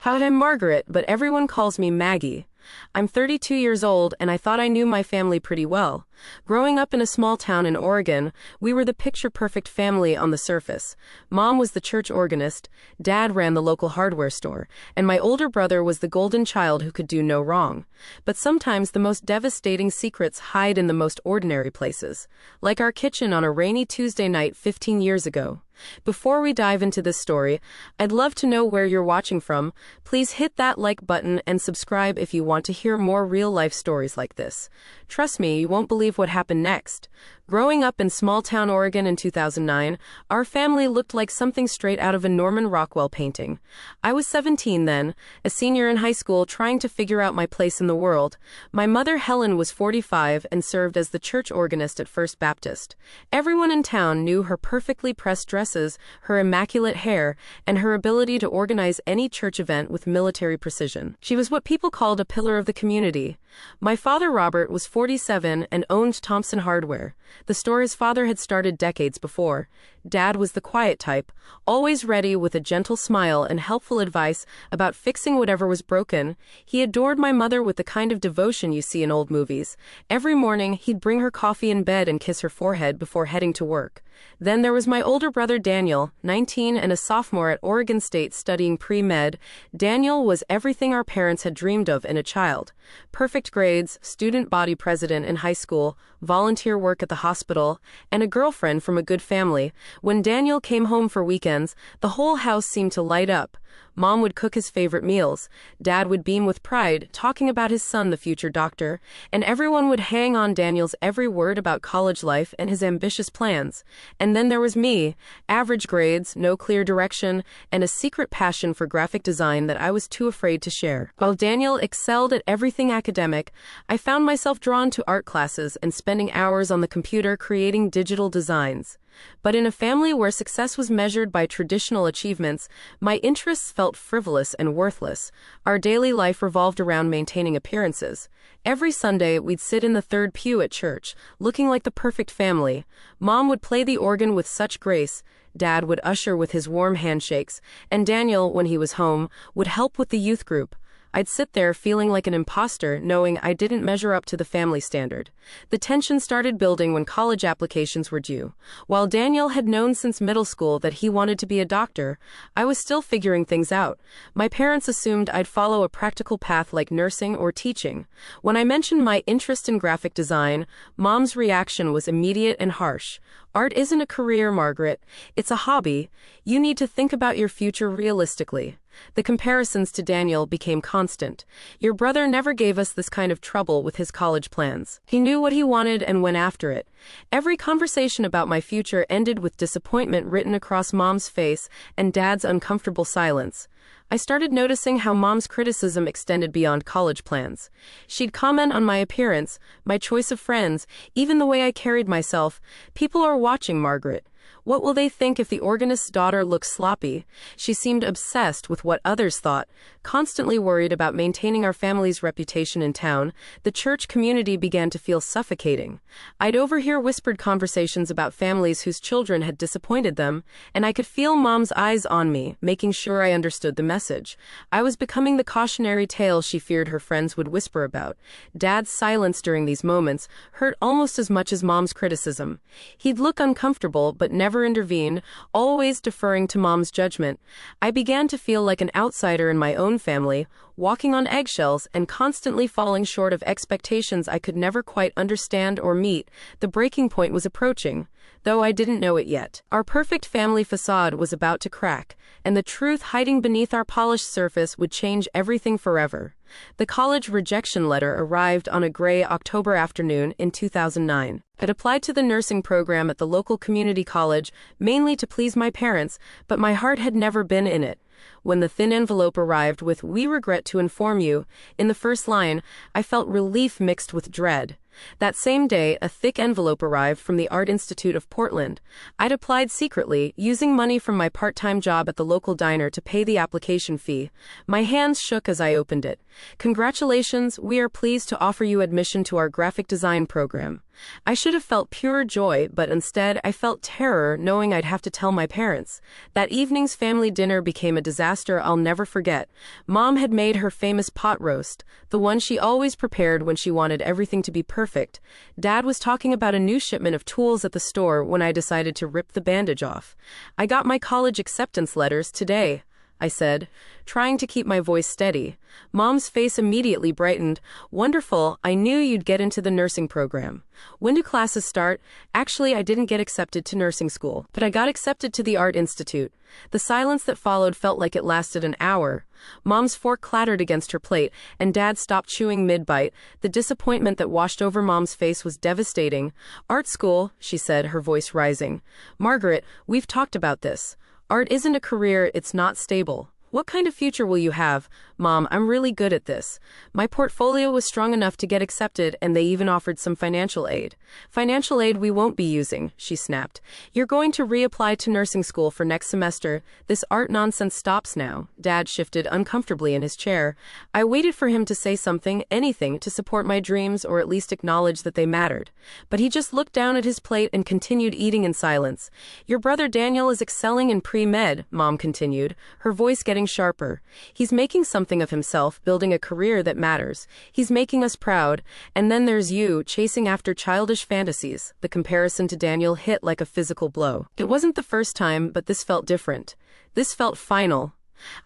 Hi, I'm Margaret, but everyone calls me Maggie. I'm 32 years old, and I thought I knew my family pretty well. Growing up in a small town in Oregon, we were the picture-perfect family on the surface. Mom was the church organist, Dad ran the local hardware store, and my older brother was the golden child who could do no wrong. But sometimes the most devastating secrets hide in the most ordinary places, like our kitchen on a rainy Tuesday night 15 years ago. Before we dive into this story, I'd love to know where you're watching from. Please hit that like button and subscribe if you want to hear more real-life stories like this. Trust me, you won't believe what happened next. Growing up in small-town Oregon in 2009, our family looked like something straight out of a Norman Rockwell painting. I was 17 then, a senior in high school trying to figure out my place in the world. My mother Helen was 45 and served as the church organist at First Baptist. Everyone in town knew her perfectly pressed dresses, her immaculate hair, and her ability to organize any church event with military precision. She was what people called a pillar of the community. My father Robert was 47 and owned Thompson Hardware, the store his father had started decades before. Dad was the quiet type, always ready with a gentle smile and helpful advice about fixing whatever was broken. He adored my mother with the kind of devotion you see in old movies. Every morning, he'd bring her coffee in bed and kiss her forehead before heading to work. Then there was my older brother Daniel, 19 and a sophomore at Oregon State studying pre-med. Daniel was everything our parents had dreamed of in a child. Perfect grades, student body president in high school, volunteer work at the hospital, and a girlfriend from a good family. When Daniel came home for weekends, the whole house seemed to light up. Mom would cook his favorite meals. Dad would beam with pride, talking about his son, the future doctor, and everyone would hang on Daniel's every word about college life and his ambitious plans. And then there was me, average grades, no clear direction, and a secret passion for graphic design that I was too afraid to share. While Daniel excelled at everything academic, I found myself drawn to art classes and spending hours on the computer creating digital designs. But in a family where success was measured by traditional achievements, my interests felt frivolous and worthless. Our daily life revolved around maintaining appearances. Every Sunday, we'd sit in the third pew at church, looking like the perfect family. Mom would play the organ with such grace, Dad would usher with his warm handshakes, and Daniel, when he was home, would help with the youth group. I'd sit there feeling like an imposter, knowing I didn't measure up to the family standard. The tension started building when college applications were due. While Daniel had known since middle school that he wanted to be a doctor, I was still figuring things out. My parents assumed I'd follow a practical path like nursing or teaching. When I mentioned my interest in graphic design, Mom's reaction was immediate and harsh. Art isn't a career, Margaret. It's a hobby. You need to think about your future realistically. The comparisons to Daniel became constant. Your brother never gave us this kind of trouble with his college plans. He knew what he wanted and went after it. Every conversation about my future ended with disappointment written across Mom's face and Dad's uncomfortable silence. I started noticing how Mom's criticism extended beyond college plans. She'd comment on my appearance, my choice of friends, even the way I carried myself. People are watching, Margaret. What will they think if the organist's daughter looks sloppy? She seemed obsessed with what others thought, constantly worried about maintaining our family's reputation in town. The church community began to feel suffocating. I'd overhear whispered conversations about families whose children had disappointed them, and I could feel Mom's eyes on me, making sure I understood the message. I was becoming the cautionary tale she feared her friends would whisper about. Dad's silence during these moments hurt almost as much as Mom's criticism. He'd look uncomfortable, but never intervened, always deferring to Mom's judgment. I began to feel like an outsider in my own family, walking on eggshells and constantly falling short of expectations I could never quite understand or meet. The breaking point was approaching, though I didn't know it yet. Our perfect family facade was about to crack, and the truth hiding beneath our polished surface would change everything forever. The college rejection letter arrived on a gray October afternoon in 2009. I'd applied to the nursing program at the local community college, mainly to please my parents, but my heart had never been in it. When the thin envelope arrived with "We regret to inform you" in the first line, I felt relief mixed with dread. That same day, a thick envelope arrived from the Art Institute of Portland. I'd applied secretly, using money from my part-time job at the local diner to pay the application fee. My hands shook as I opened it. "Congratulations, we are pleased to offer you admission to our graphic design program." I should have felt pure joy, but instead I felt terror knowing I'd have to tell my parents. That evening's family dinner became a disaster I'll never forget. Mom had made her famous pot roast, the one she always prepared when she wanted everything to be perfect. Dad was talking about a new shipment of tools at the store when I decided to rip the bandage off. "I got my college acceptance letters today," I said, trying to keep my voice steady. Mom's face immediately brightened. "Wonderful, I knew you'd get into the nursing program. When do classes start?" "Actually, I didn't get accepted to nursing school, but I got accepted to the Art Institute." The silence that followed felt like it lasted an hour. Mom's fork clattered against her plate, and Dad stopped chewing mid-bite. The disappointment that washed over Mom's face was devastating. "Art school," she said, her voice rising. "Margaret, we've talked about this. Art isn't a career, it's not stable. What kind of future will you have?" "Mom, I'm really good at this. My portfolio was strong enough to get accepted, and they even offered some financial aid." "Financial aid we won't be using," she snapped. "You're going to reapply to nursing school for next semester. This art nonsense stops now." Dad shifted uncomfortably in his chair. I waited for him to say something, anything, to support my dreams or at least acknowledge that they mattered. But he just looked down at his plate and continued eating in silence. "Your brother Daniel is excelling in pre-med," Mom continued, her voice getting sharper. "He's making something of himself, building a career that matters. He's making us proud. And then there's you, chasing after childish fantasies." The comparison to Daniel hit like a physical blow. It wasn't the first time, but this felt different. This felt final.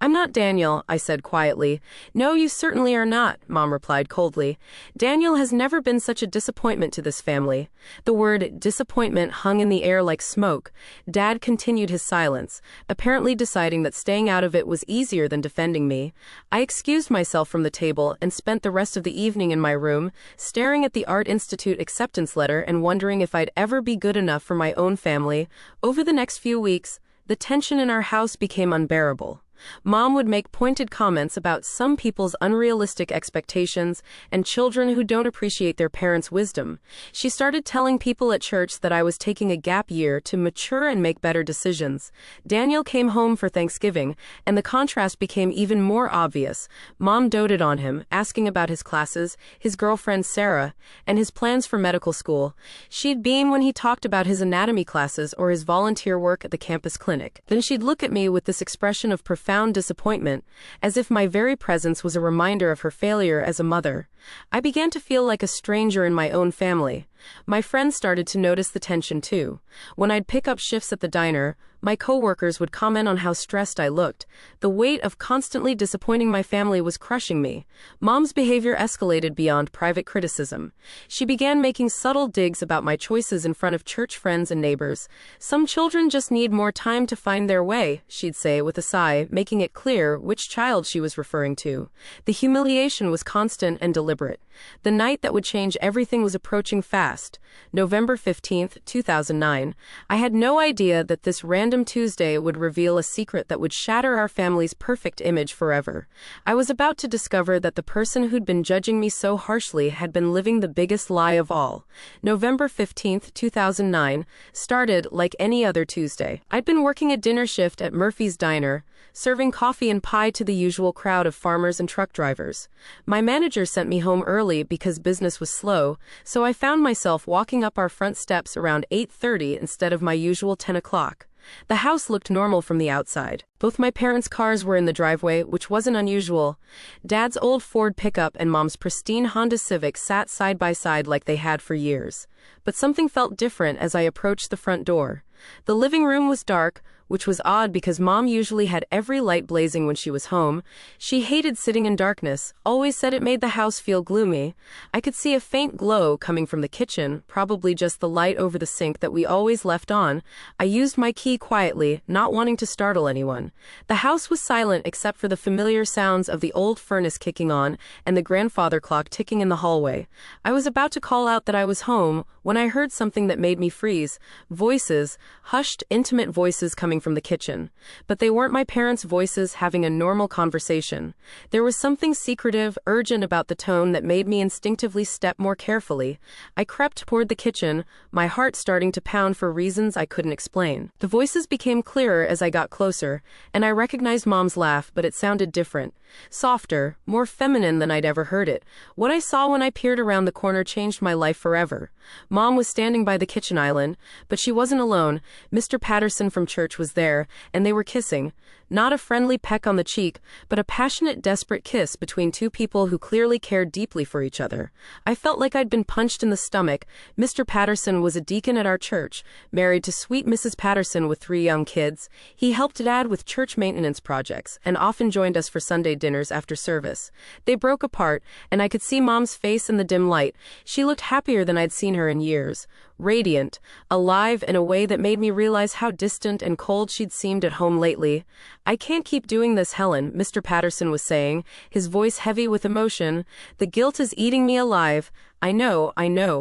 "I'm not Daniel," I said quietly. "No, you certainly are not," Mom replied coldly. "Daniel has never been such a disappointment to this family." The word disappointment hung in the air like smoke. Dad continued his silence, apparently deciding that staying out of it was easier than defending me. I excused myself from the table and spent the rest of the evening in my room, staring at the Art Institute acceptance letter and wondering if I'd ever be good enough for my own family. Over the next few weeks, the tension in our house became unbearable. Mom would make pointed comments about some people's unrealistic expectations and children who don't appreciate their parents' wisdom. She started telling people at church that I was taking a gap year to mature and make better decisions. Daniel came home for Thanksgiving, and the contrast became even more obvious. Mom doted on him, asking about his classes, his girlfriend Sarah, and his plans for medical school. She'd beam when he talked about his anatomy classes or his volunteer work at the campus clinic. Then she'd look at me with this expression of profound disappointment, as if my very presence was a reminder of her failure as a mother. I began to feel like a stranger in my own family. My friends started to notice the tension too. When I'd pick up shifts at the diner, my coworkers would comment on how stressed I looked. The weight of constantly disappointing my family was crushing me. Mom's behavior escalated beyond private criticism. She began making subtle digs about my choices in front of church friends and neighbors. "Some children just need more time to find their way," she'd say with a sigh, making it clear which child she was referring to. The humiliation was constant and deliberate. The night that would change everything was approaching fast. November 15th, 2009. I had no idea that this random Tuesday would reveal a secret that would shatter our family's perfect image forever. I was about to discover that the person who'd been judging me so harshly had been living the biggest lie of all. November 15th, 2009, started like any other Tuesday. I'd been working a dinner shift at Murphy's Diner, serving coffee and pie to the usual crowd of farmers and truck drivers. My manager sent me home early because business was slow, so I found myself walking up our front steps around 8:30 instead of my usual 10 o'clock. The house looked normal from the outside. Both my parents' cars were in the driveway, which wasn't unusual. Dad's old Ford pickup and Mom's pristine Honda Civic sat side by side like they had for years. But something felt different as I approached the front door. The living room was dark, which was odd because Mom usually had every light blazing when she was home. She hated sitting in darkness, always said it made the house feel gloomy. I could see a faint glow coming from the kitchen, probably just the light over the sink that we always left on. I used my key quietly, not wanting to startle anyone. The house was silent except for the familiar sounds of the old furnace kicking on and the grandfather clock ticking in the hallway. I was about to call out that I was home when I heard something that made me freeze. Voices, hushed, intimate voices coming coming from the kitchen. But they weren't my parents' voices having a normal conversation. There was something secretive, urgent about the tone that made me instinctively step more carefully. I crept toward the kitchen, my heart starting to pound for reasons I couldn't explain. The voices became clearer as I got closer, and I recognized Mom's laugh, but it sounded different. Softer, more feminine than I'd ever heard it. What I saw when I peered around the corner changed my life forever. Mom was standing by the kitchen island, but she wasn't alone. Mr. Patterson from church was there, and they were kissing. Not a friendly peck on the cheek, but a passionate, desperate kiss between two people who clearly cared deeply for each other. I felt like I'd been punched in the stomach. Mr. Patterson was a deacon at our church, married to sweet Mrs. Patterson with 3 young kids. He helped Dad with church maintenance projects, and often joined us for Sunday dinners after service. They broke apart, and I could see Mom's face in the dim light. She looked happier than I'd seen her in years. Radiant, alive in a way that made me realize how distant and cold she'd seemed at home lately. "I can't keep doing this, Helen," Mr. Patterson was saying, his voice heavy with emotion. "The guilt is eating me alive." I know,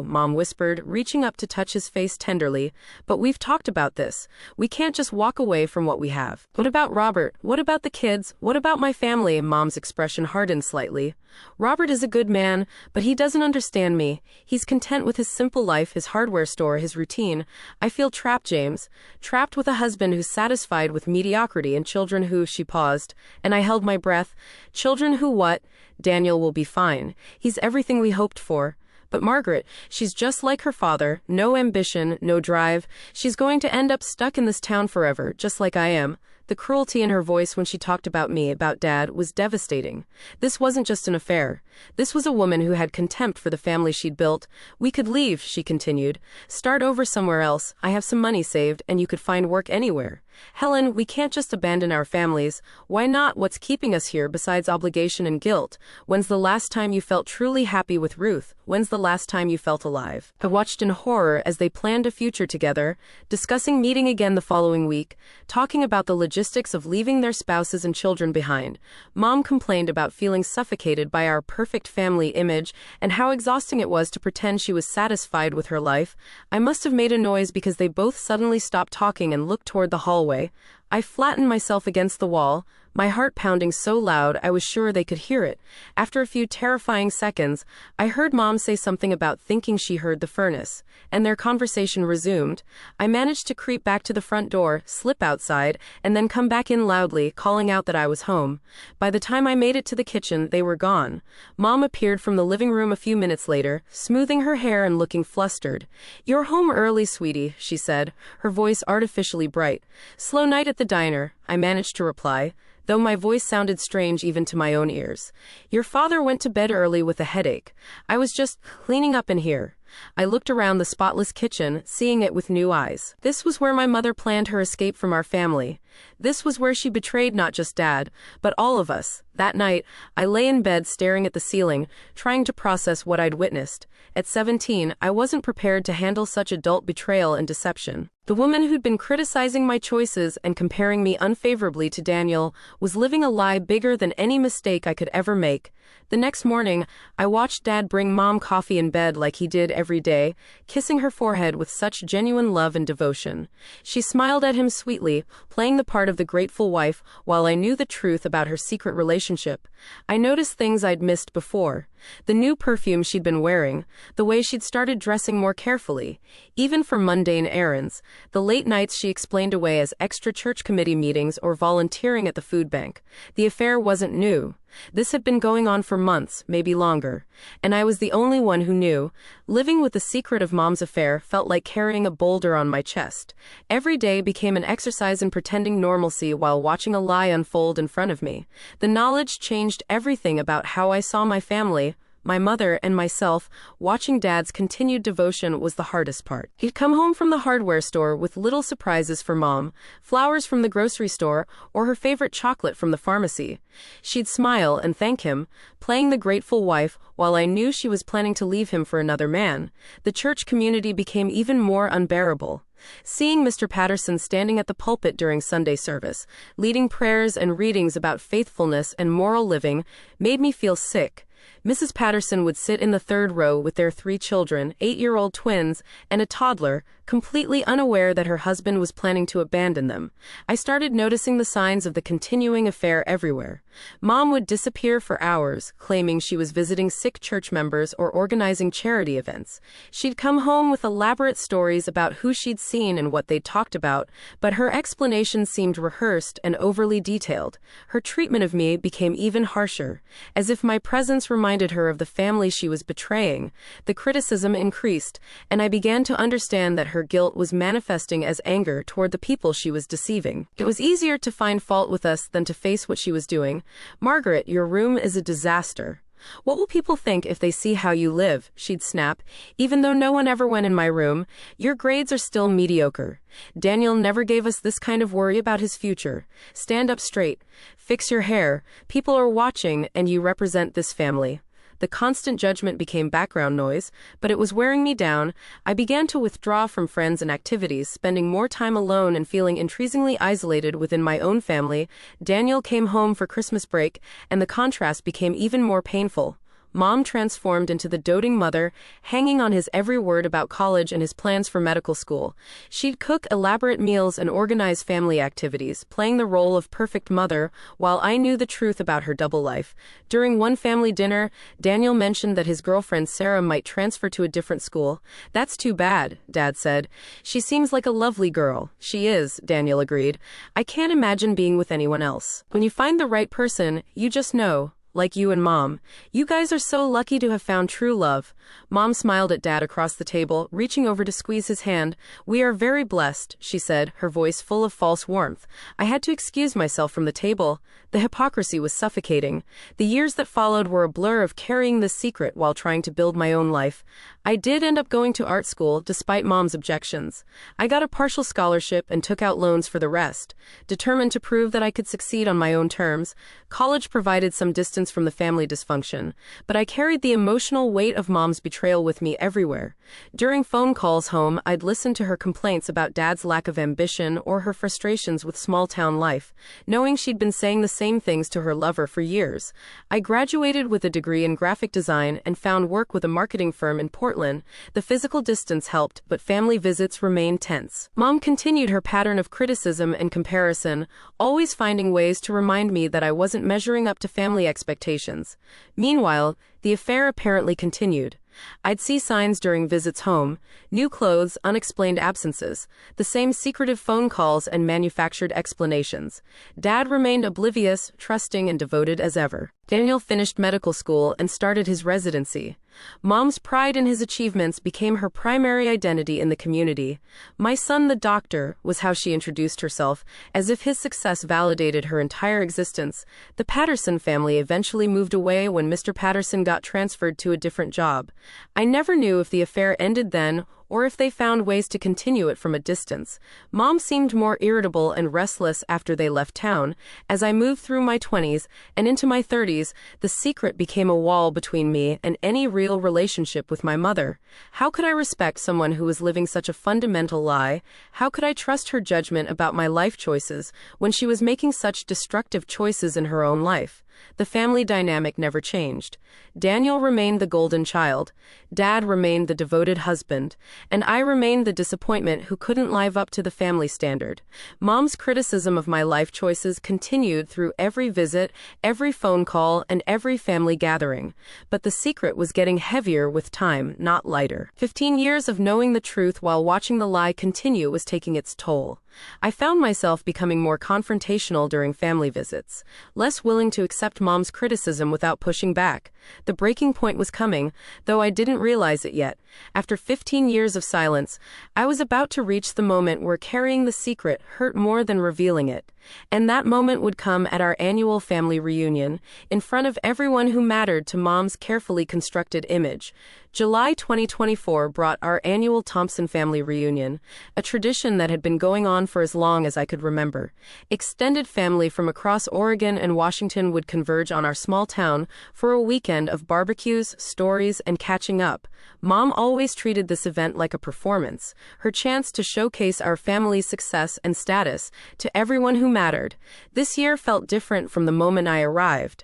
Mom whispered, reaching up to touch his face tenderly. "But we've talked about this. We can't just walk away from what we have." "What about Robert? What about the kids? What about my family?" Mom's expression hardened slightly. "Robert is a good man, but he doesn't understand me. He's content with his simple life, his hardware store, his routine. I feel trapped, James. Trapped with a husband who's satisfied with mediocrity and children who," she paused, and I held my breath. "Children who what? Daniel will be fine. He's everything we hoped for. But Margaret, she's just like her father, no ambition, no drive. She's going to end up stuck in this town forever, just like I am." The cruelty in her voice when she talked about me, about Dad, was devastating. This wasn't just an affair. This was a woman who had contempt for the family she'd built. "We could leave," she continued. "Start over somewhere else. I have some money saved, and you could find work anywhere." "Helen, we can't just abandon our families." "Why not? What's keeping us here besides obligation and guilt? When's the last time you felt truly happy with Ruth? When's the last time you felt alive?" I watched in horror as they planned a future together, discussing meeting again the following week, talking about the logistics of leaving their spouses and children behind. Mom complained about feeling suffocated by our perfect family image and how exhausting it was to pretend she was satisfied with her life. I must have made a noise because they both suddenly stopped talking and looked toward the hallway. I flattened myself against the wall, my heart pounding so loud I was sure they could hear it. After a few terrifying seconds, I heard Mom say something about thinking she heard the furnace, and their conversation resumed. I managed to creep back to the front door, slip outside, and then come back in loudly, calling out that I was home. By the time I made it to the kitchen, they were gone. Mom appeared from the living room a few minutes later, smoothing her hair and looking flustered. "You're home early, sweetie," she said, her voice artificially bright. "Slow night at the diner," I managed to reply, though my voice sounded strange even to my own ears. "Your father went to bed early with a headache. I was just cleaning up in here." I looked around the spotless kitchen, seeing it with new eyes. This was where my mother planned her escape from our family. This was where she betrayed not just Dad, but all of us. That night, I lay in bed staring at the ceiling, trying to process what I'd witnessed. At 17, I wasn't prepared to handle such adult betrayal and deception. The woman who'd been criticizing my choices and comparing me unfavorably to Daniel was living a lie bigger than any mistake I could ever make. The next morning, I watched Dad bring Mom coffee in bed like he did every day, kissing her forehead with such genuine love and devotion. She smiled at him sweetly, playing the part of the grateful wife while I knew the truth about her secret relationship. I noticed things I'd missed before. The new perfume she'd been wearing, the way she'd started dressing more carefully, even for mundane errands, the late nights she explained away as extra church committee meetings or volunteering at the food bank. The affair wasn't new. This had been going on for months, maybe longer, and I was the only one who knew. Living with the secret of Mom's affair felt like carrying a boulder on my chest. Every day became an exercise in pretending normalcy while watching a lie unfold in front of me. The knowledge changed everything about how I saw my family, my mother, and myself. Watching Dad's continued devotion was the hardest part. He'd come home from the hardware store with little surprises for Mom, flowers from the grocery store, or her favorite chocolate from the pharmacy. She'd smile and thank him, playing the grateful wife, while I knew she was planning to leave him for another man. The church community became even more unbearable. Seeing Mr. Patterson standing at the pulpit during Sunday service, leading prayers and readings about faithfulness and moral living, made me feel sick. Mrs. Patterson would sit in the third row with their 3 children, 8-year-old twins, and a toddler, completely unaware that her husband was planning to abandon them. I started noticing the signs of the continuing affair everywhere. Mom would disappear for hours, claiming she was visiting sick church members or organizing charity events. She'd come home with elaborate stories about who she'd seen and what they'd talked about, but her explanations seemed rehearsed and overly detailed. Her treatment of me became even harsher, as if my presence reminded her of the family she was betraying. The criticism increased, and I began to understand that her guilt was manifesting as anger toward the people she was deceiving. It was easier to find fault with us than to face what she was doing. "Margaret, your room is a disaster. What will people think if they see how you live?" she'd snap. "Even though no one ever went in my room, your grades are still mediocre. Daniel never gave us this kind of worry about his future. Stand up straight. Fix your hair. People are watching, and you represent this family." The constant judgment became background noise, but it was wearing me down. I began to withdraw from friends and activities, spending more time alone and feeling increasingly isolated within my own family. Daniel came home for Christmas break, and the contrast became even more painful. Mom transformed into the doting mother, hanging on his every word about college and his plans for medical school. She'd cook elaborate meals and organize family activities, playing the role of perfect mother, while I knew the truth about her double life. During one family dinner, Daniel mentioned that his girlfriend Sarah might transfer to a different school. "That's too bad," Dad said. "She seems like a lovely girl." "She is," Daniel agreed. "I can't imagine being with anyone else." When you find the right person, you just know. Like you and Mom. You guys are so lucky to have found true love. Mom smiled at Dad across the table, reaching over to squeeze his hand. "We are very blessed," she said, her voice full of false warmth. I had to excuse myself from the table. The hypocrisy was suffocating. The years that followed were a blur of carrying the secret while trying to build my own life. I did end up going to art school, despite Mom's objections. I got a partial scholarship and took out loans for the rest, determined to prove that I could succeed on my own terms. College provided some distance from the family dysfunction, but I carried the emotional weight of Mom's betrayal with me everywhere. During phone calls home, I'd listen to her complaints about Dad's lack of ambition or her frustrations with small-town life, knowing she'd been saying the same things to her lover for years. I graduated with a degree in graphic design and found work with a marketing firm in Portland. The physical distance helped, but family visits remained tense. Mom continued her pattern of criticism and comparison, always finding ways to remind me that I wasn't measuring up to family expectations. Meanwhile, the affair apparently continued. I'd see signs during visits home: new clothes, unexplained absences, the same secretive phone calls and manufactured explanations. Dad remained oblivious, trusting and devoted as ever. Daniel finished medical school and started his residency. Mom's pride in his achievements became her primary identity in the community. "My son the doctor," was how she introduced herself, as if his success validated her entire existence. The Patterson family eventually moved away when Mr. Patterson got transferred to a different job. I never knew if the affair ended then or if they found ways to continue it from a distance. Mom seemed more irritable and restless after they left town. As I moved through my 20s and into my 30s, the secret became a wall between me and any real relationship with my mother. How could I respect someone who was living such a fundamental lie? How could I trust her judgment about my life choices when she was making such destructive choices in her own life? The family dynamic never changed. Daniel remained the golden child, Dad remained the devoted husband, and I remained the disappointment who couldn't live up to the family standard. Mom's criticism of my life choices continued through every visit, every phone call, and every family gathering. But the secret was getting heavier with time, not lighter. 15 years of knowing the truth while watching the lie continue was taking its toll. I found myself becoming more confrontational during family visits, less willing to accept Mom's criticism without pushing back. The breaking point was coming, though I didn't realize it yet. After 15 years of silence, I was about to reach the moment where carrying the secret hurt more than revealing it. And that moment would come at our annual family reunion, in front of everyone who mattered to Mom's carefully constructed image. July 2024 brought our annual Thompson family reunion, a tradition that had been going on for as long as I could remember. Extended family from across Oregon and Washington would converge on our small town for a weekend of barbecues, stories, and catching up. Mom always treated this event like a performance, her chance to showcase our family's success and status to everyone who mattered. This year felt different from the moment I arrived.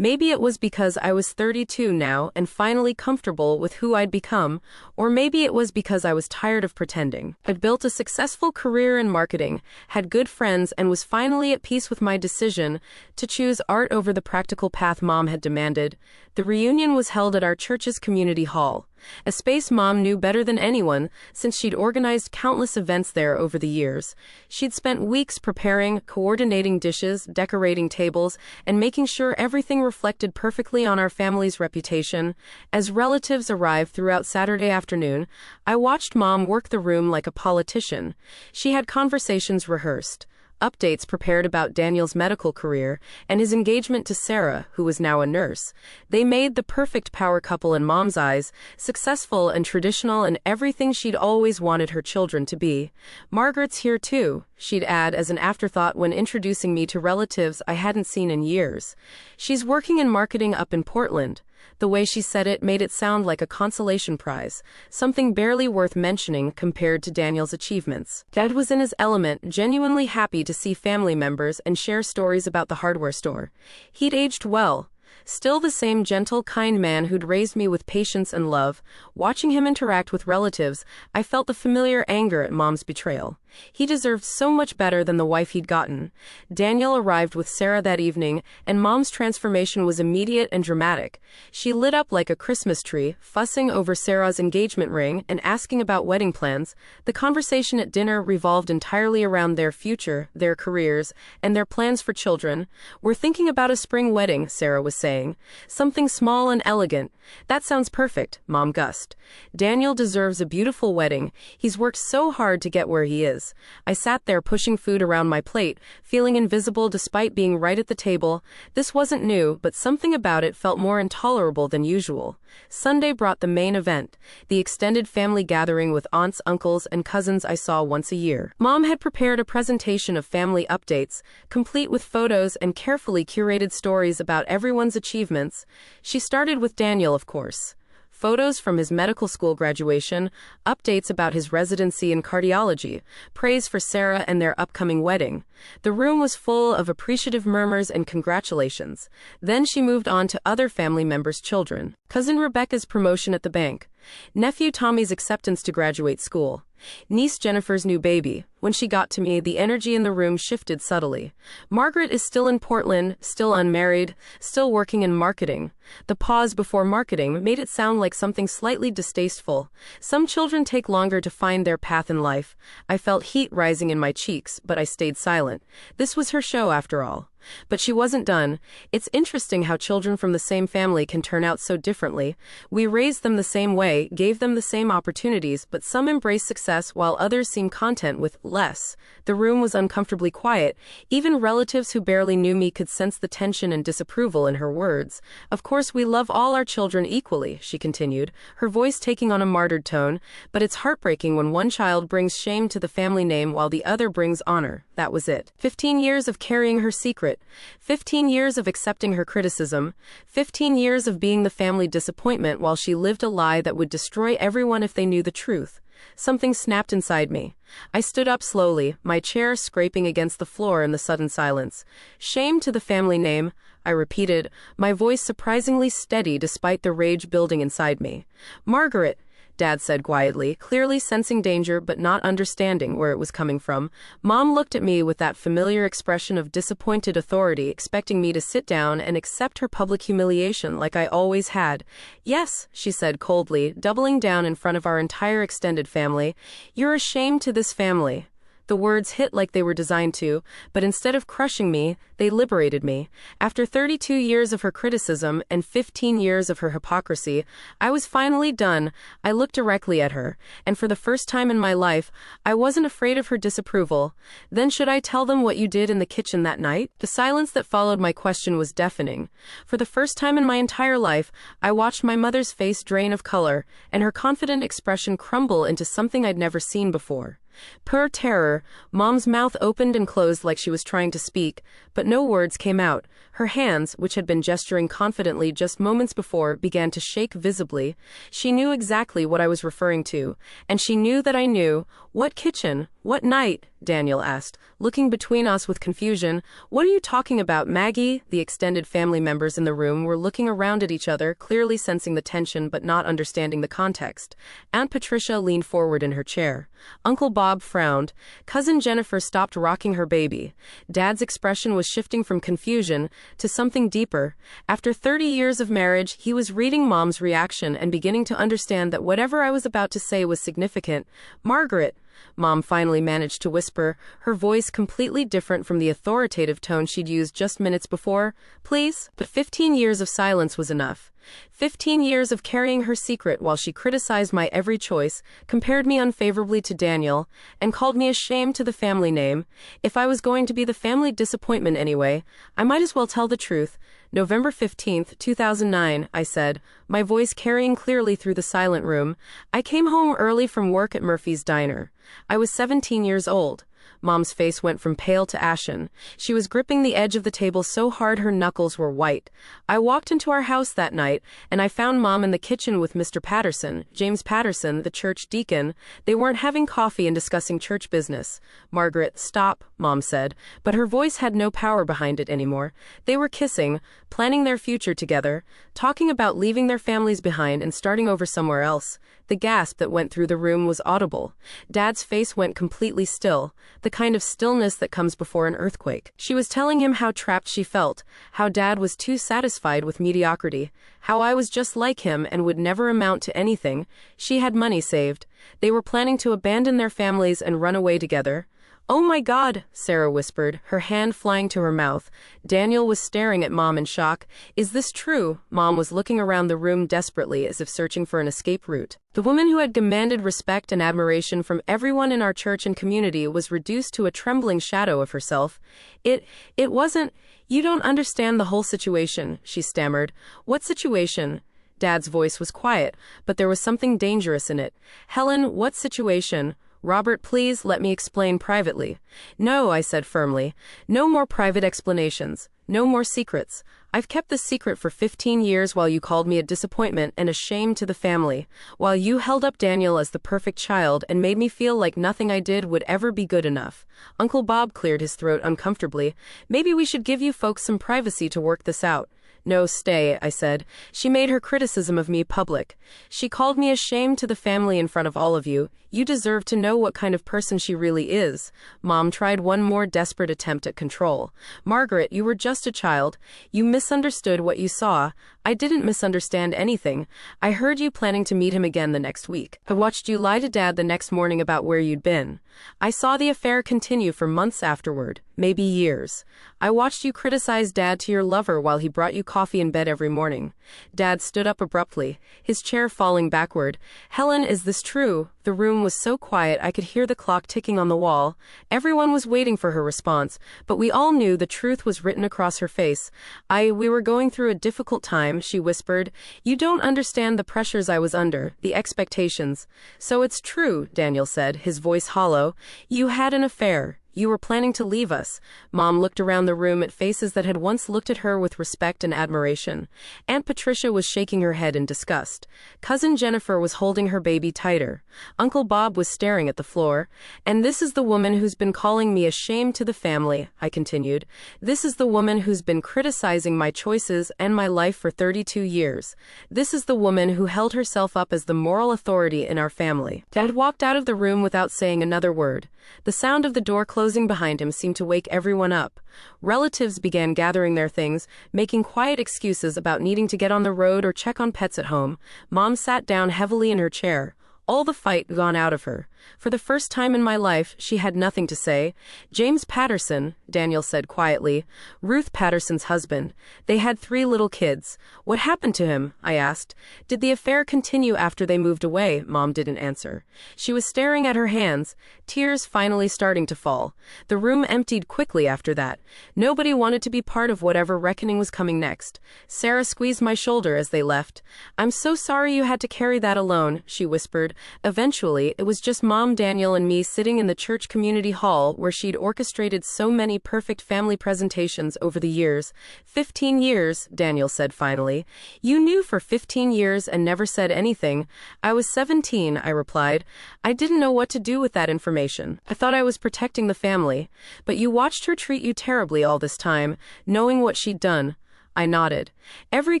Maybe it was because I was 32 now and finally comfortable with who I'd become, or maybe it was because I was tired of pretending. I'd built a successful career in marketing, had good friends, and was finally at peace with my decision to choose art over the practical path Mom had demanded. The reunion was held at our church's community hall, a space Mom knew better than anyone since she'd organized countless events there over the years. She'd spent weeks preparing, coordinating dishes, decorating tables, and making sure everything reflected perfectly on our family's reputation. As relatives arrived throughout Saturday afternoon, I watched Mom work the room like a politician. She had conversations rehearsed, updates prepared about Daniel's medical career, and his engagement to Sarah, who was now a nurse. They made the perfect power couple in Mom's eyes, successful and traditional and everything she'd always wanted her children to be. "Margaret's here too," she'd add as an afterthought when introducing me to relatives I hadn't seen in years. "She's working in marketing up in Portland." The way she said it made it sound like a consolation prize, something barely worth mentioning compared to Daniel's achievements. Dad was in his element, genuinely happy to see family members and share stories about the hardware store. He'd aged well. Still the same gentle, kind man who'd raised me with patience and love. Watching him interact with relatives, I felt the familiar anger at Mom's betrayal. He deserved so much better than the wife he'd gotten. Daniel arrived with Sarah that evening, and Mom's transformation was immediate and dramatic. She lit up like a Christmas tree, fussing over Sarah's engagement ring and asking about wedding plans. The conversation at dinner revolved entirely around their future, their careers, and their plans for children. "We're thinking about a spring wedding," Sarah was saying. "Something small and elegant." "That sounds perfect," Mom gussed. "Daniel deserves a beautiful wedding. He's worked so hard to get where he is." I sat there pushing food around my plate, feeling invisible despite being right at the table. This wasn't new, but something about it felt more intolerable than usual. Sunday brought the main event, the extended family gathering with aunts, uncles, and cousins I saw once a year. Mom had prepared a presentation of family updates, complete with photos and carefully curated stories about everyone's achievements. She started with Daniel, of course. Photos from his medical school graduation, updates about his residency in cardiology, praise for Sarah and their upcoming wedding. The room was full of appreciative murmurs and congratulations. Then she moved on to other family members' children. Cousin Rebecca's promotion at the bank. Nephew Tommy's acceptance to graduate school. Niece Jennifer's new baby. When she got to me, the energy in the room shifted subtly. Margaret is still in Portland, still unmarried, still working in marketing. The pause before marketing made it sound like something slightly distasteful. Some children take longer to find their path in life. I felt heat rising in my cheeks, but I stayed silent. This was her show after all. But she wasn't done. "It's interesting how children from the same family can turn out so differently. We raised them the same way, gave them the same opportunities, but some embrace success while others seem content with less." The room was uncomfortably quiet. Even relatives who barely knew me could sense the tension and disapproval in her words. "Of course we love all our children equally," she continued, her voice taking on a martyred tone, "but it's heartbreaking when one child brings shame to the family name while the other brings honor." That was it. 15 years of carrying her secret. 15 years of accepting her criticism. 15 years of being the family disappointment while she lived a lie that would destroy everyone if they knew the truth. Something snapped inside me. I stood up slowly, my chair scraping against the floor in the sudden silence. "Shame to the family name," I repeated, my voice surprisingly steady despite the rage building inside me. "Margaret," Dad said quietly, clearly sensing danger but not understanding where it was coming from. Mom looked at me with that familiar expression of disappointed authority, expecting me to sit down and accept her public humiliation like I always had. "Yes," she said coldly, doubling down in front of our entire extended family. "You're a shame to this family." The words hit like they were designed to, but instead of crushing me, they liberated me. After 32 years of her criticism and 15 years of her hypocrisy, I was finally done. I looked directly at her, and for the first time in my life, I wasn't afraid of her disapproval. "Then should I tell them what you did in the kitchen that night?" The silence that followed my question was deafening. For the first time in my entire life, I watched my mother's face drain of color, and her confident expression crumble into something I'd never seen before. Pure terror, Mom's mouth opened and closed like she was trying to speak, but no words came out. Her hands, which had been gesturing confidently just moments before, began to shake visibly. She knew exactly what I was referring to, and she knew that I knew. What kitchen? What night? Daniel asked, looking between us with confusion. What are you talking about, Maggie? The extended family members in the room were looking around at each other, clearly sensing the tension but not understanding the context. Aunt Patricia leaned forward in her chair. Uncle Bob frowned. Cousin Jennifer stopped rocking her baby. Dad's expression was shifting from confusion to something deeper. After 30 years of marriage, he was reading Mom's reaction and beginning to understand that whatever I was about to say was significant. Margaret, Mom finally managed to whisper, her voice completely different from the authoritative tone she'd used just minutes before. Please? But 15 years of silence was enough. 15 years of carrying her secret while she criticized my every choice, compared me unfavorably to Daniel, and called me a shame to the family name. If I was going to be the family disappointment anyway, I might as well tell the truth. November 15th, 2009, I said, my voice carrying clearly through the silent room. I came home early from work at Murphy's Diner. I was 17 years old. Mom's face went from pale to ashen. She was gripping the edge of the table so hard her knuckles were white. I walked into our house that night, and I found Mom in the kitchen with Mr. Patterson, James Patterson, the church deacon. They weren't having coffee and discussing church business. Margaret, stop, Mom said, but her voice had no power behind it anymore. They were kissing, planning their future together, talking about leaving their families behind and starting over somewhere else. The gasp that went through the room was audible. Dad's face went completely still, the kind of stillness that comes before an earthquake. She was telling him how trapped she felt, how Dad was too satisfied with mediocrity, how I was just like him and would never amount to anything. She had money saved. They were planning to abandon their families and run away together. Oh my God, Sarah whispered, her hand flying to her mouth. Daniel was staring at Mom in shock. Is this true? Mom was looking around the room desperately as if searching for an escape route. The woman who had demanded respect and admiration from everyone in our church and community was reduced to a trembling shadow of herself. It wasn't. You don't understand the whole situation, she stammered. What situation? Dad's voice was quiet, but there was something dangerous in it. Helen, what situation? Robert, please let me explain privately. No, I said firmly. No more private explanations. No more secrets. I've kept this secret for 15 years while you called me a disappointment and a shame to the family, while you held up Daniel as the perfect child and made me feel like nothing I did would ever be good enough. Uncle Bob cleared his throat uncomfortably. Maybe we should give you folks some privacy to work this out. No, stay, I said. She made her criticism of me public. She called me a shame to the family in front of all of you. You deserve to know what kind of person she really is. Mom tried one more desperate attempt at control. Margaret, you were just a child. You misunderstood what you saw. I didn't misunderstand anything. I heard you planning to meet him again the next week. I watched you lie to Dad the next morning about where you'd been. I saw the affair continue for months afterward, maybe years. I watched you criticize Dad to your lover while he brought you coffee in bed every morning. Dad stood up abruptly, his chair falling backward. Helen, is this true? The room was so quiet I could hear the clock ticking on the wall. Everyone was waiting for her response, but we all knew the truth was written across her face. We were going through a difficult time, she whispered. You don't understand the pressures I was under, the expectations. So it's true, Daniel said, his voice hollow. You had an affair. You were planning to leave us. Mom looked around the room at faces that had once looked at her with respect and admiration. Aunt Patricia was shaking her head in disgust. Cousin Jennifer was holding her baby tighter. Uncle Bob was staring at the floor. And this is the woman who's been calling me a shame to the family, I continued. This is the woman who's been criticizing my choices and my life for 32 years. This is the woman who held herself up as the moral authority in our family. Dad walked out of the room without saying another word. The sound of the door closing behind him seemed to wake everyone up. Relatives began gathering their things, making quiet excuses about needing to get on the road or check on pets at home. Mom sat down heavily in her chair. All the fight gone out of her. For the first time in my life, she had nothing to say. James Patterson, Daniel said quietly, Ruth Patterson's husband. They had 3 little kids. What happened to him? I asked. Did the affair continue after they moved away? Mom didn't answer. She was staring at her hands, tears finally starting to fall. The room emptied quickly after that. Nobody wanted to be part of whatever reckoning was coming next. Sarah squeezed my shoulder as they left. I'm so sorry you had to carry that alone, she whispered. Eventually, it was just Mom Mom, Daniel, and me sitting in the church community hall where she'd orchestrated so many perfect family presentations over the years. 15 years, Daniel said finally. You knew for 15 years and never said anything. I was 17, I replied. I didn't know what to do with that information. I thought I was protecting the family. But you watched her treat you terribly all this time, knowing what she'd done. I nodded. Every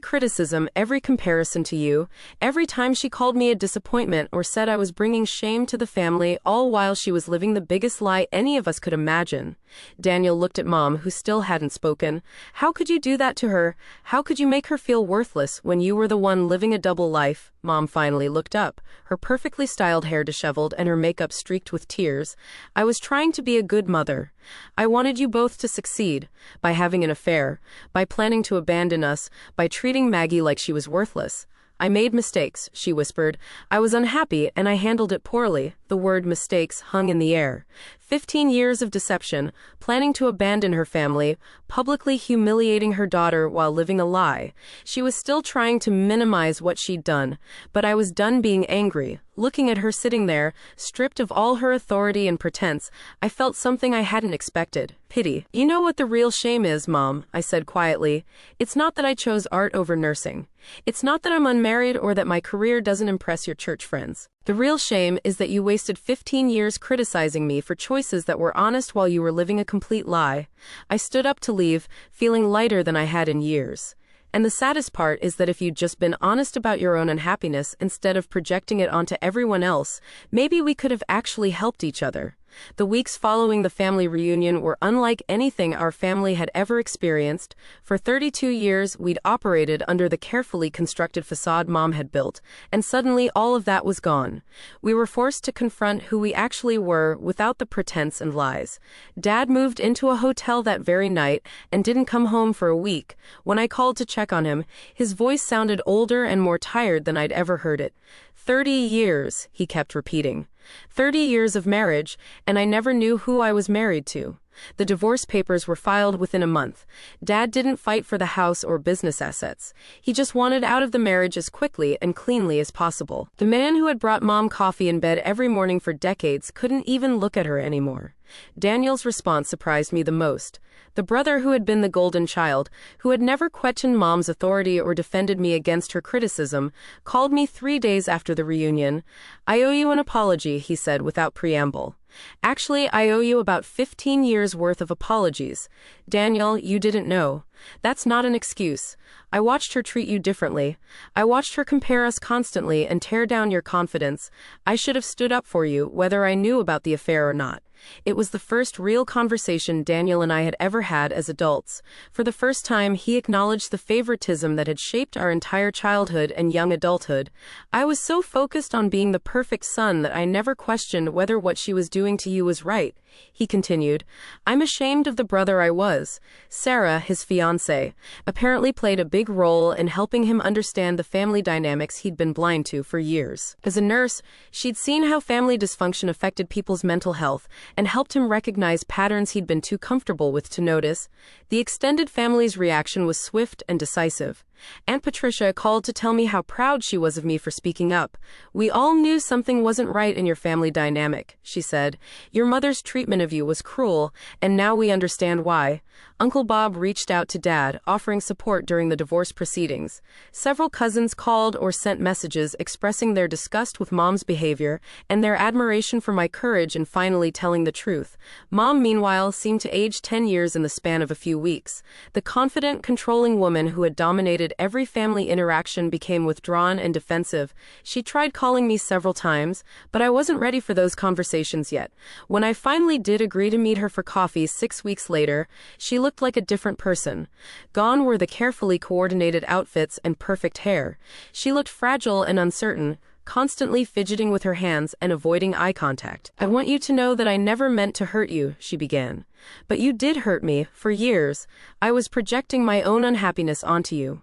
criticism, every comparison to you, every time she called me a disappointment or said I was bringing shame to the family, all while she was living the biggest lie any of us could imagine. Daniel looked at Mom, who still hadn't spoken. How could you do that to her? How could you make her feel worthless when you were the one living a double life? Mom finally looked up, her perfectly styled hair disheveled and her makeup streaked with tears. I was trying to be a good mother. I wanted you both to succeed, by having an affair, by planning to abandon us, by treating Maggie like she was worthless. I made mistakes, she whispered. I was unhappy and I handled it poorly. The word mistakes hung in the air. 15 years of deception, planning to abandon her family, publicly humiliating her daughter while living a lie. She was still trying to minimize what she'd done, but I was done being angry. Looking at her sitting there, stripped of all her authority and pretense, I felt something I hadn't expected. Pity. You know what the real shame is, Mom, I said quietly. It's not that I chose art over nursing. It's not that I'm unmarried or that my career doesn't impress your church friends. The real shame is that you wasted 15 years criticizing me for choices that were honest while you were living a complete lie. I stood up to leave, feeling lighter than I had in years. And the saddest part is that if you'd just been honest about your own unhappiness instead of projecting it onto everyone else, maybe we could have actually helped each other. The weeks following the family reunion were unlike anything our family had ever experienced. For 32 years, we'd operated under the carefully constructed facade Mom had built, and suddenly all of that was gone. We were forced to confront who we actually were without the pretense and lies. Dad moved into a hotel that very night and didn't come home for a week. When I called to check on him, his voice sounded older and more tired than I'd ever heard it. 30 years, he kept repeating. 30 years of marriage, and I never knew who I was married to. The divorce papers were filed within a month. Dad didn't fight for the house or business assets. He just wanted out of the marriage as quickly and cleanly as possible. The man who had brought Mom coffee in bed every morning for decades couldn't even look at her anymore. Daniel's response surprised me the most. The brother who had been the golden child, who had never questioned Mom's authority or defended me against her criticism, called me 3 days after the reunion. I owe you an apology, he said without preamble. Actually, I owe you about 15 years' worth of apologies. Daniel, you didn't know. That's not an excuse. I watched her treat you differently. I watched her compare us constantly and tear down your confidence. I should have stood up for you, whether I knew about the affair or not. It was the first real conversation Daniel and I had ever had as adults. For the first time, he acknowledged the favoritism that had shaped our entire childhood and young adulthood. I was so focused on being the perfect son that I never questioned whether what she was doing to you was right. He continued, I'm ashamed of the brother I was. Sarah, his fiancée, apparently played a big role in helping him understand the family dynamics he'd been blind to for years. As a nurse, she'd seen how family dysfunction affected people's mental health and helped him recognize patterns he'd been too comfortable with to notice. The extended family's reaction was swift and decisive. Aunt Patricia called to tell me how proud she was of me for speaking up. We all knew something wasn't right in your family dynamic, she said. Your mother's treatment of you was cruel, and now we understand why. Uncle Bob reached out to Dad, offering support during the divorce proceedings. Several cousins called or sent messages expressing their disgust with Mom's behavior and their admiration for my courage in finally telling the truth. Mom, meanwhile, seemed to age 10 years in the span of a few weeks. The confident, controlling woman who had dominated every family interaction became withdrawn and defensive. She tried calling me several times, but I wasn't ready for those conversations yet. When I finally did agree to meet her for coffee 6 weeks later, she looked like a different person. Gone were the carefully coordinated outfits and perfect hair. She looked fragile and uncertain, constantly fidgeting with her hands and avoiding eye contact. I want you to know that I never meant to hurt you, she began. But you did hurt me, for years. I was projecting my own unhappiness onto you.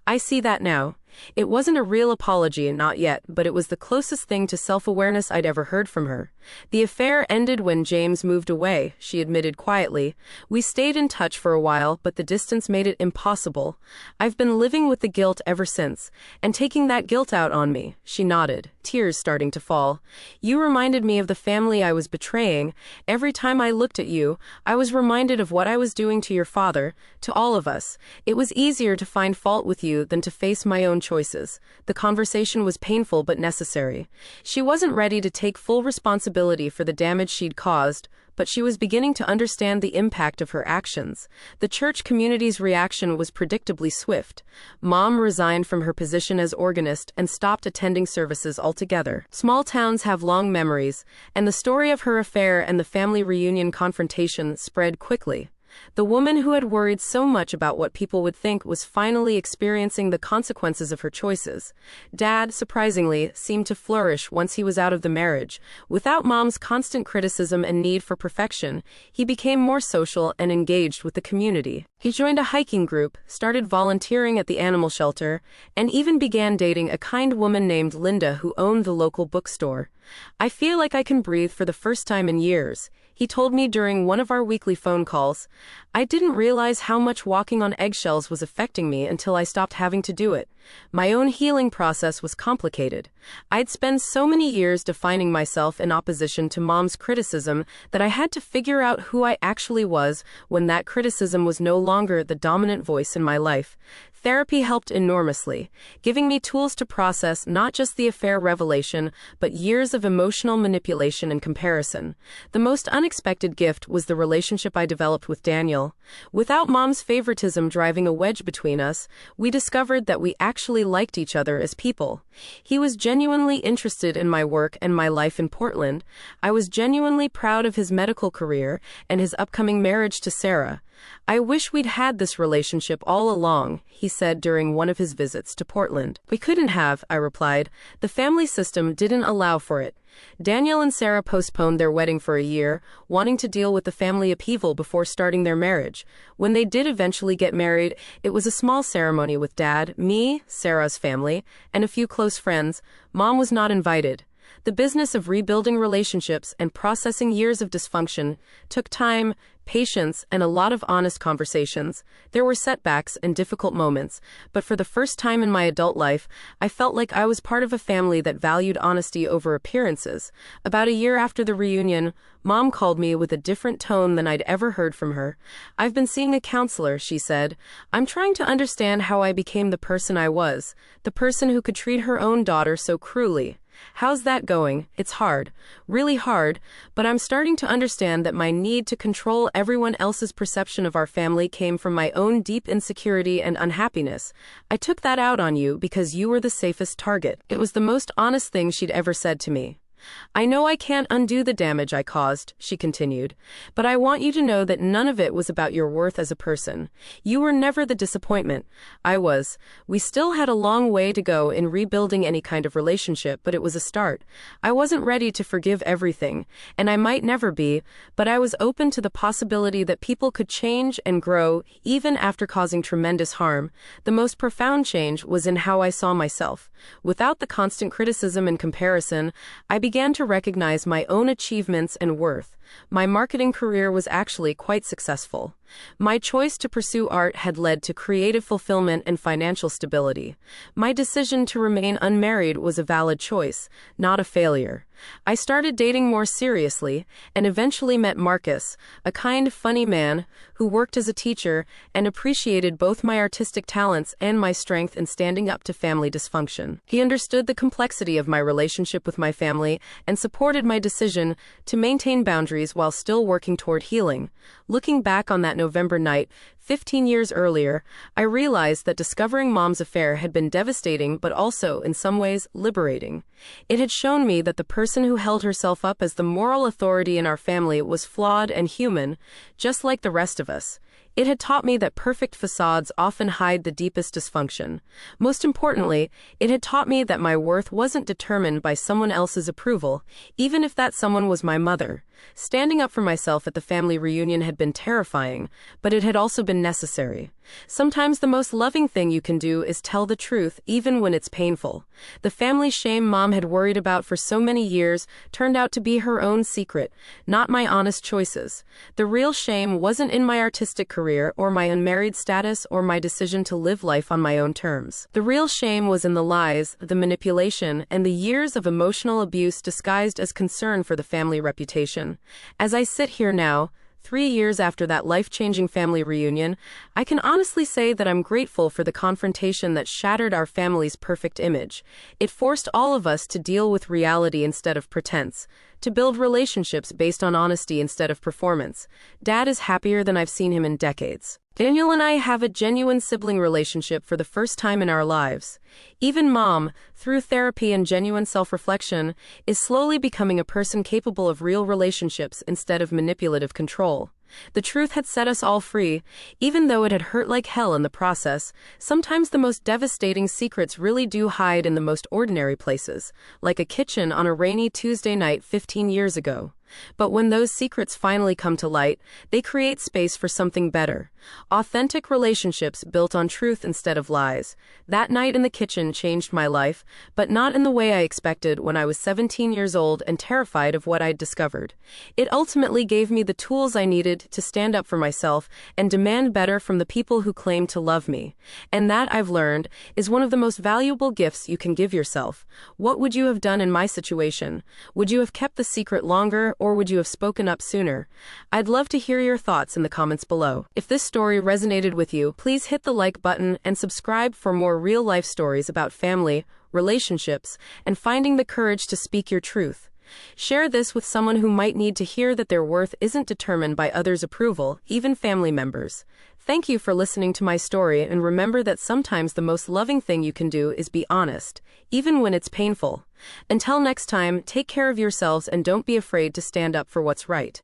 I see that now. It wasn't a real apology, not yet, but it was the closest thing to self-awareness I'd ever heard from her. The affair ended when James moved away, she admitted quietly. We stayed in touch for a while, but the distance made it impossible. I've been living with the guilt ever since, and taking that guilt out on me, she nodded. tears starting to fall. You reminded me of the family I was betraying. Every time I looked at you, I was reminded of what I was doing to your father, to all of us. It was easier to find fault with you than to face my own choices. The conversation was painful but necessary. She wasn't ready to take full responsibility for the damage she'd caused, but she was beginning to understand the impact of her actions. The church community's reaction was predictably swift. Mom resigned from her position as organist and stopped attending services altogether. Small towns have long memories, and the story of her affair and the family reunion confrontation spread quickly. The woman who had worried so much about what people would think was finally experiencing the consequences of her choices. Dad, surprisingly, seemed to flourish once he was out of the marriage. Without Mom's constant criticism and need for perfection, he became more social and engaged with the community. He joined a hiking group, started volunteering at the animal shelter, and even began dating a kind woman named Linda who owned the local bookstore. "I feel like I can breathe for the first time in years," he told me during one of our weekly phone calls. "I didn't realize how much walking on eggshells was affecting me until I stopped having to do it. My own healing process was complicated. I'd spent so many years defining myself in opposition to Mom's criticism that I had to figure out who I actually was when that criticism was no longer the dominant voice in my life." Therapy helped enormously, giving me tools to process not just the affair revelation, but years of emotional manipulation and comparison. The most unexpected gift was the relationship I developed with Daniel. Without Mom's favoritism driving a wedge between us, we discovered that we actually liked each other as people. He was genuinely interested in my work and my life in Portland. I was genuinely proud of his medical career and his upcoming marriage to Sarah. "I wish we'd had this relationship all along," he said during one of his visits to Portland. "We couldn't have," I replied. "The family system didn't allow for it." Daniel and Sarah postponed their wedding for a year, wanting to deal with the family upheaval before starting their marriage. When they did eventually get married, it was a small ceremony with Dad, me, Sarah's family, and a few close friends. Mom was not invited. The business of rebuilding relationships and processing years of dysfunction took time, patience, and a lot of honest conversations. There were setbacks and difficult moments, but for the first time in my adult life, I felt like I was part of a family that valued honesty over appearances. About a year after the reunion, Mom called me with a different tone than I'd ever heard from her. "I've been seeing a counselor," she said. "I'm trying to understand how I became the person I was, the person who could treat her own daughter so cruelly. How's that going?" "It's hard, really hard, but I'm starting to understand that my need to control everyone else's perception of our family came from my own deep insecurity and unhappiness. I took that out on you because you were the safest target." It was the most honest thing she'd ever said to me. "I know I can't undo the damage I caused," she continued, "but I want you to know that none of it was about your worth as a person. You were never the disappointment. I was. We still had a long way to go in rebuilding any kind of relationship, but it was a start. I wasn't ready to forgive everything, and I might never be, but I was open to the possibility that people could change and grow, even after causing tremendous harm. The most profound change was in how I saw myself. Without the constant criticism and comparison, I began to recognize my own achievements and worth. My marketing career was actually quite successful. My choice to pursue art had led to creative fulfillment and financial stability. My decision to remain unmarried was a valid choice, not a failure. I started dating more seriously and eventually met Marcus, a kind, funny man who worked as a teacher and appreciated both my artistic talents and my strength in standing up to family dysfunction. He understood the complexity of my relationship with my family and supported my decision to maintain boundaries while still working toward healing. Looking back on that November night, 15 years earlier, I realized that discovering Mom's affair had been devastating but also, in some ways, liberating. It had shown me that the person who held herself up as the moral authority in our family was flawed and human, just like the rest of us. It had taught me that perfect facades often hide the deepest dysfunction. Most importantly, it had taught me that my worth wasn't determined by someone else's approval, even if that someone was my mother. Standing up for myself at the family reunion had been terrifying, but it had also been necessary. Sometimes the most loving thing you can do is tell the truth, even when it's painful. The family shame Mom had worried about for so many years turned out to be her own secret, not my honest choices. The real shame wasn't in my artistic career or my unmarried status or my decision to live life on my own terms. The real shame was in the lies, the manipulation, and the years of emotional abuse disguised as concern for the family reputation. As I sit here now, 3 years after that life-changing family reunion, I can honestly say that I'm grateful for the confrontation that shattered our family's perfect image. It forced all of us to deal with reality instead of pretense, to build relationships based on honesty instead of performance. Dad is happier than I've seen him in decades. Daniel and I have a genuine sibling relationship for the first time in our lives. Even Mom, through therapy and genuine self-reflection, is slowly becoming a person capable of real relationships instead of manipulative control. The truth had set us all free, even though it had hurt like hell in the process. Sometimes the most devastating secrets really do hide in the most ordinary places, like a kitchen on a rainy Tuesday night 15 years ago. But when those secrets finally come to light, they create space for something better. Authentic relationships built on truth instead of lies. That night in the kitchen changed my life, but not in the way I expected when I was 17 years old and terrified of what I'd discovered. It ultimately gave me the tools I needed to stand up for myself and demand better from the people who claim to love me. And that, I've learned, is one of the most valuable gifts you can give yourself. What would you have done in my situation? Would you have kept the secret longer, or would you have spoken up sooner? I'd love to hear your thoughts in the comments below. If this story resonated with you, please hit the like button and subscribe for more real-life stories about family, relationships, and finding the courage to speak your truth. Share this with someone who might need to hear that their worth isn't determined by others' approval, even family members. Thank you for listening to my story, and remember that sometimes the most loving thing you can do is be honest, even when it's painful. Until next time, take care of yourselves and don't be afraid to stand up for what's right.